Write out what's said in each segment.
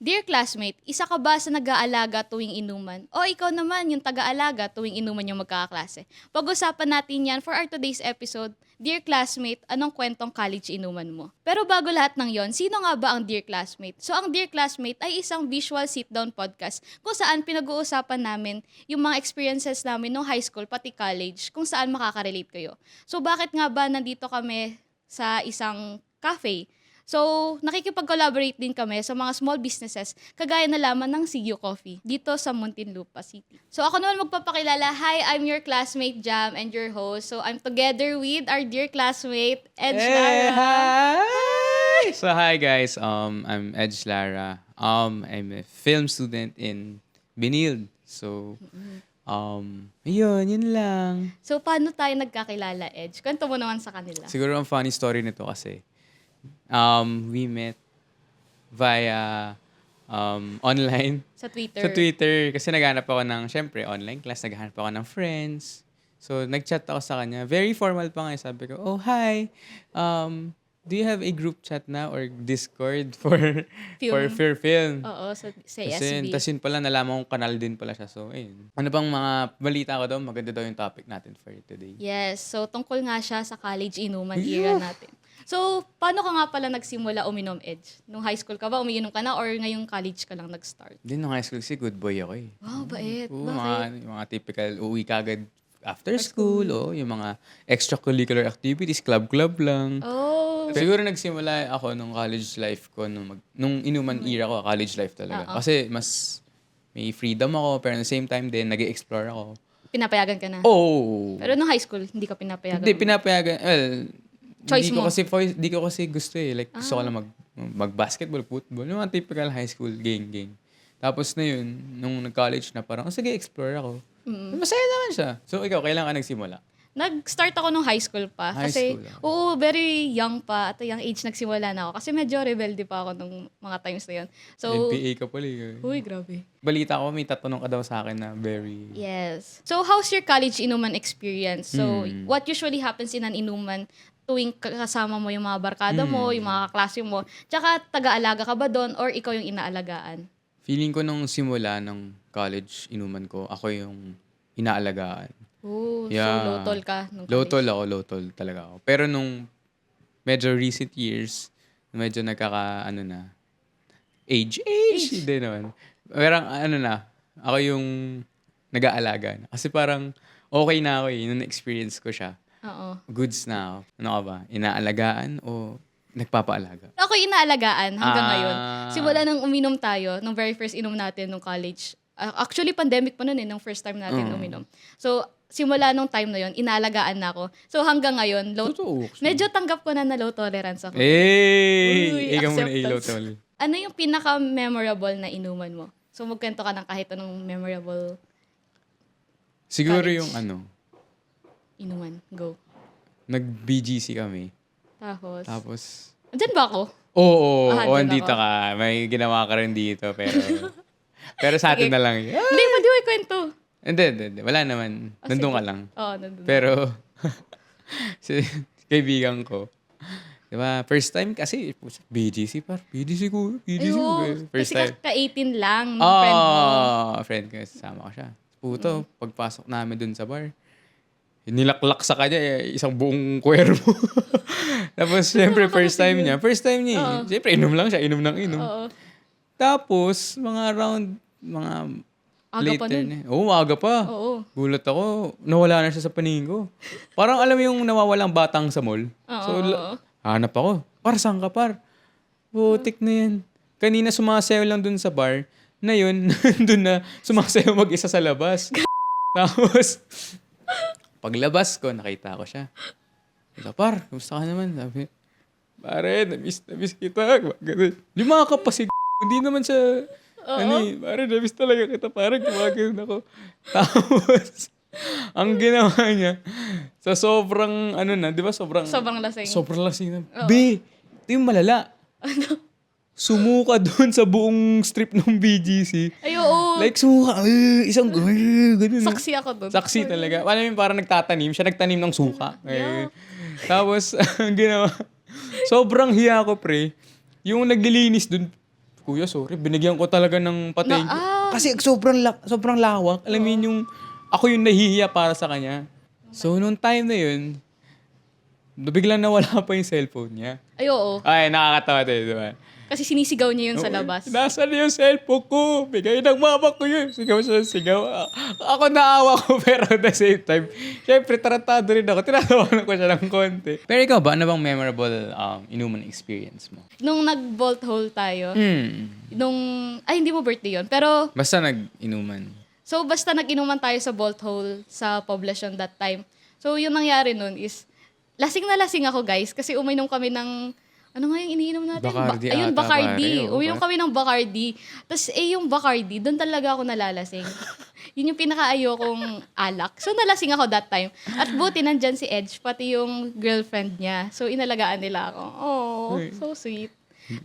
Dear classmate, isa ka ba sa nag-aalaga tuwing inuman? O ikaw naman yung taga-alaga tuwing inuman yung magkakaklase? Pag-usapan natin yan for our today's episode. Dear classmate, anong kwentong college inuman mo? Pero bago lahat ng yon, sino nga ba ang Dear Classmate? So ang Dear Classmate ay isang visual sit-down podcast kung saan pinag-uusapan namin yung mga experiences namin nung high school pati college kung saan makaka-relate kayo. So bakit nga ba nandito kami sa isang cafe? So, nakikipag-collaborate din kami sa mga small businesses kagaya na lamang ng CU Coffee dito sa Muntinlupa City. So, ako naman magpapakilala. Hi, I'm your classmate Jam and your host. So, I'm together with our dear classmate, Edge Lara. Hi! So, hi guys. I'm Edge Lara. I'm a film student in Binild. So, yun lang. So, paano tayo nagkakilala, Edge? Kwento mo naman sa kanila. Siguro ang funny story nito kasi, we met via online. Sa Twitter. Sa Twitter. Kasi naghanap ako ng, syempre, online class. Naghanap ako ng friends. So, nag-chat ako sa kanya. Very formal pa nga. Sabi ko, oh, hi. Do you have a group chat na or Discord for film? Oo, sa Kasi, SB. tas yun pala, nalaman kong kanal din pala siya. So, ayun. Ano bang mga balita ko daw? Maganda daw yung topic natin for today. Yes, so tungkol nga siya sa college inuman era natin. So, paano ka nga pala nagsimula uminom, Edge? Nung high school ka ba, umiinom ka na or ngayong college ka lang nag-start? Din nung high school kasi good boy ako eh. Wow, bait. Oo, Bakit? mga typical, uwi ka agad after school, yung mga extracurricular activities, club-club lang. Oh. Siguro nagsimula ako nung college life ko, nung inuman era ko, college life talaga. Kasi mas may freedom ako, pero at the same time din, nag-explore ako. Pinapayagan ka na? Oh! Pero nung high school, hindi ka pinapayagan? Hindi, pinapayagan. Well, Choice mo. Hindi ko kasi gusto eh. Like, gusto ko lang mag-basketball, football. Yung mga typical high school gang. Tapos na yun, nung nag-college na parang, sige, explore ako. Masaya naman siya. So, ikaw, kailan ka nagsimula? Nag-start ako nung high school pa. High Kasi, school, very young pa. At young age nagsimula na ako. Kasi medyo rebelde pa ako nung mga times na yun. So, NPA ka pala eh. uy, grabe. Balita ko, may tatanong ka daw sa akin na very... Yes. So, how's your college inuman experience? So, what usually happens in an inuman tuwing kasama mo yung mga barkada mo, yung mga kaklase mo? Tsaka, taga-alaga ka ba doon or ikaw yung inaalagaan? Feeling ko nung simula ng college inuman ko, ako yung inaalagaan. Oh, Yeah. so low-tol ka nung college? Low-tol talaga ako. Pero nung medyo recent years, medyo age, hindi naman. Pero ako yung nag-aalaga na. Kasi parang okay na ako eh, nung experience ko siya. Oo. Goods na ako. Ano ka ba? Inaalagaan o nagpapaalaga? Ako yung inaalagaan hanggang Ah. ngayon. Simula nang uminom tayo, nung very first inom natin nung college. Actually, pandemic pa nun nung first time natin uminom. So, simula nung time na yon, inaalagaan na ako. So, hanggang ngayon, Totoo. medyo tanggap ko na low tolerance ako. Uy, ikaw muna acceptance. ilaw, tol. Ano yung pinaka-memorable na inuman mo? So, magkwento ka ng kahit anong memorable Siguro college. yung Inuman. Go. nag-BGC kami. Tapos, Tapos, andyan ba ako? oo, andyan andito ako. ka. May ginawa ka rin dito, pero sa atin Sige. na lang. yun. Hindi, pwede ko ikwento. Hindi. Wala naman. Nandun sige. ka lang. Oo, nandun. Pero, si kaibigan ko, di ba, first time kasi, BGC ko. Ayun, First kasi time. ka-18 lang ng friend mo. Friend ko, kasama ko siya. Puto, pagpasok namin dun sa bar, nilaklak sa kanya, isang buong kuwerpo. Tapos, syempre, first time niya. Syempre, inom lang siya, inom. Oo. Tapos, mga Aga pa later nun. na. Oo, aga pa. Oo. Gulat ako, nawala na siya sa paningin ko. Parang alam mo yung nawawalang batang sa mall? So, Oo. hanap ako. Par, saan ka par? Butik na yan. Kanina sumasayaw lang dun sa bar. Na yun, dun na sumasayaw mag-isa sa labas. Tapos, paglabas ko, nakita ko siya. Sabi, par, kumusta ka naman? Sabi, pare, na-miss kita. Ganun. Lumakap pa si hindi naman siya, pare, na-miss talaga kita. Pare, gumagano'n ako. Tapos, ang ginawa niya, sa sobrang, di ba, sobrang lasing. Sobrang lasing na. B, ito yung malala. Sumuka doon sa buong strip ng BGC. Ay, oo. Like, sumuka. Isang ganun. Saksi ako doon. Saksi talaga. Alam mo, parang nagtatanim. Siya nagtanim ng suka. Yeah. Tapos, ang ginawa, sobrang hiya ko, pre. Yung naglilinis dun, Kuya, sorry, binigyan ko talaga ng patay. Kasi sobrang lawak. Alam mo yun, yung ako yung nahihiya para sa kanya. So, nung time na yun, biglang nawala pa yung cellphone niya. Ay, oo. Ay, nakakatawa tayo, di ba? Kasi sinisigaw niya yun sa labas. Nasaan na yung cellphone ko? Bigay ng mama ko yun. Sigaw siya, sigaw. Ako naawa ko, pero at the same time, syempre, tarantado rin ako. Tinatawanan ko siya ng konti. Pero ikaw ba, ano bang memorable inuman experience mo? Nung nag-bolt hole tayo, hindi mo birthday yun, pero, Basta nag-inuman. so basta nag-inuman tayo sa bolt hole sa poblasyon that time. So yung nangyari nun is, lasing na lasing ako guys, kasi uminom kami ng, ano nga yung iniinom natin? Bacardi Ayun, ata, Bacardi. pare. Oo, Uminom kami ng Bacardi. Tapos yung Bacardi, doon talaga ako nalalasing. Yun yung pinaka-ayokong alak. So nalasing ako that time. At buti nandyan si Edge, pati yung girlfriend niya. So inalagaan nila ako. Oh, so sweet.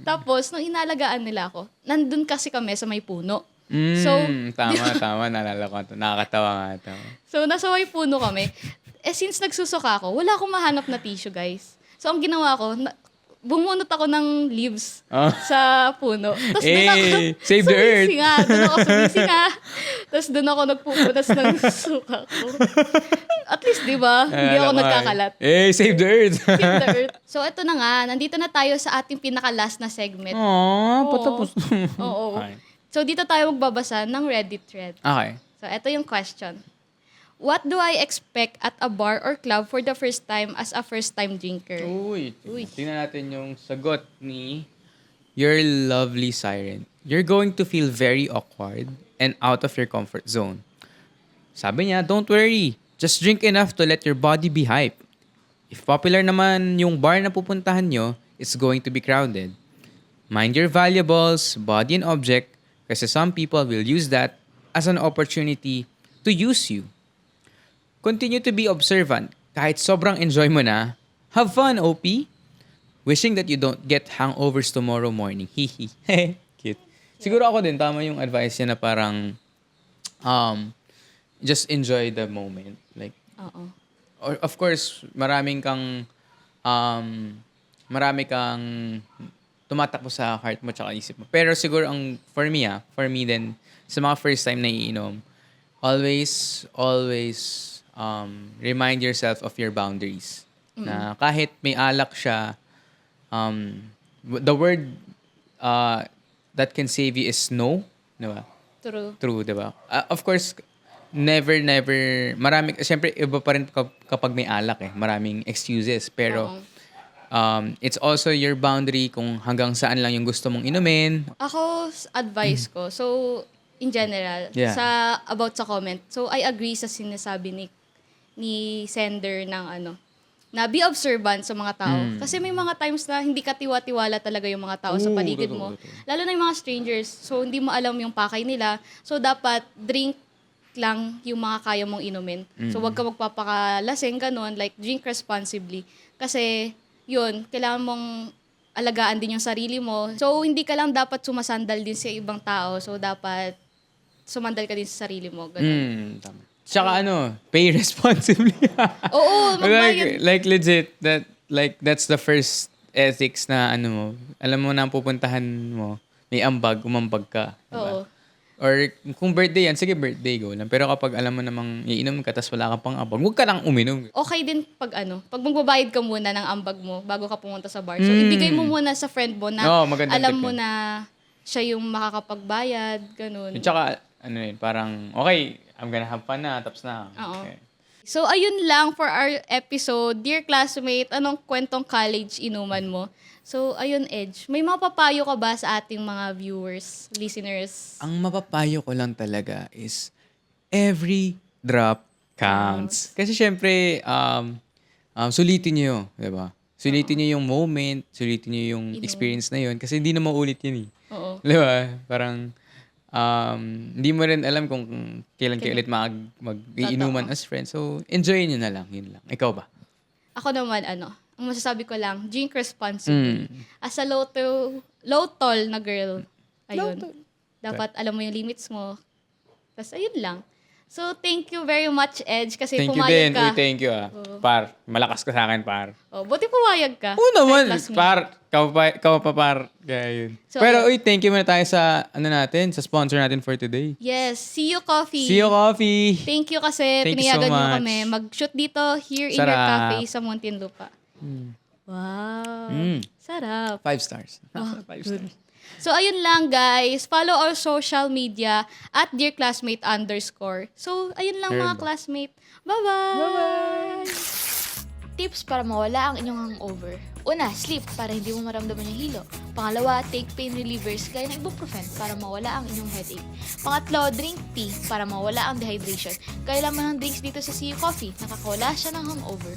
Tapos, nung inalagaan nila ako, nandun kasi kami sa may puno. Tama, naalala ko ito. Nakakatawa nga ito. So, nasa may puno kami. Since nagsusuka ako, wala akong mahanap na tissue, guys. So, ang ginawa ko, bumunot ako ng leaves sa puno. Tapos doon ako, save the earth. Doon ako sumisinga. Tapos doon ako nagpupunas ng suka ko. At least, di ba? Hindi ako nagkakalat. Save the earth. Save the earth. So, ito na nga. Nandito na tayo sa ating pinaka-last na segment. Patapos. Oo. Okay. So, dito tayo magbabasa ng Reddit thread. Okay. So, ito yung question. What do I expect at a bar or club for the first time as a first-time drinker? Uy. Tingnan natin yung sagot ni Your Lovely Siren. You're going to feel very awkward and out of your comfort zone. Sabi niya, don't worry. Just drink enough to let your body be hype. If popular naman yung bar na pupuntahan nyo, it's going to be crowded. Mind your valuables, body and object, kasi some people will use that as an opportunity to use you. Continue to be observant. Kahit sobrang enjoy mo na, have fun, OP. Wishing that you don't get hangovers tomorrow morning. Hihi. Cute. Siguro ako din, tama yung advice niya na parang just enjoy the moment. Like, or of course, marami kang tumatakbo sa heart mo tsaka isip mo. Pero siguro for me then, sa mga first time na iinom, always remind yourself of your boundaries. Na kahit may alak siya, the word that can save you is no. Diba? True, diba? Of course, never, siyempre iba pa rin kapag may alak eh. Maraming excuses. Pero, it's also your boundary kung hanggang saan lang yung gusto mong inumin. Ako, advice ko. So, in general, about sa comment. So, I agree sa sinasabi ni sender ng na be observant sa mga tao. Kasi may mga times na hindi ka tiwa-tiwala talaga yung mga tao sa paligid mo. Lalo na yung mga strangers. So, hindi mo alam yung pakay nila. So, dapat drink lang yung mga kaya mong inumin. So, wag ka magpapakalasing, ganun. Like, drink responsibly. Kasi, yun, kailangan mong alagaan din yung sarili mo. So, hindi ka lang dapat sumasandal din sa ibang tao. So, dapat sumandal ka din sa sarili mo. Ganun. Tama. Tsaka pay responsibly. Oo, magbayad. Like legit, that's the first ethics na mo. Alam mo na ang pupuntahan mo, may ambag, umambag ka. Diba? Oo. Or kung birthday yan, sige birthday, go lang. Pero kapag alam mo namang iinom ka, tas wala ka pang ambag, huwag ka lang uminom. Okay din pag pag magbabayad ka muna ng ambag mo bago ka pumunta sa bar. So, ibigay mo muna sa friend mo na alam mo na siya yung makakapagbayad, ganun. At saka, parang, okay, I'm gonna have fun na, tapos na. Oo. Okay. So, ayun lang for our episode. Dear classmate, anong kwentong college inuman mo? So, ayun, Edge. May mapapayo ka ba sa ating mga viewers, listeners? Ang mapapayo ko lang talaga is every drop counts. Kasi syempre, sulitin nyo, di ba? Sulitin nyo yung moment, sulitin nyo yung experience na yun. Kasi hindi na maulit yun eh. Oo. Di ba? Parang, hindi mo rin alam kung kailan kayo ulit mag-iinuman as friends. So, enjoy nyo na lang. Yun lang. Ikaw ba? Ako naman, ang masasabi ko lang, drink responsibly. As a low-tall na girl, ayun. Dapat alam mo yung limits mo. Tapos, ayun lang. So, thank you very much, Edge, kasi Thank you pumayag din. ka. Uy, thank you Par, malakas ka sa akin, par. Oh, buti pumayag ka. Oo naman, Kahit last minute. par. Ikaw pa, par. Kaya yun. So, Pero, uy, thank you muna tayo sa, sa sponsor natin for today. Yes, See You Coffee. See you, coffee. Thank you kasi Thank you so pinayagan mo much. kami mag-shoot dito here in your Sarap. cafe sa Muntinlupa. Wow. Sarap. 5 stars. 5 stars. So, ayun lang guys. Follow our social media at dearclassmate_. So, ayun lang mga Herb. classmate. Bye-bye! Tips para mawala ang inyong hangover. Una, sleep para hindi mo maramdaman yung hilo. Pangalawa, take pain relievers gaya ng ibuprofen para mawala ang inyong headache. Pangatlo, drink tea para mawala ang dehydration. Kaya lamang ng drinks dito sa CU Coffee, nakakawala siya ng hangover.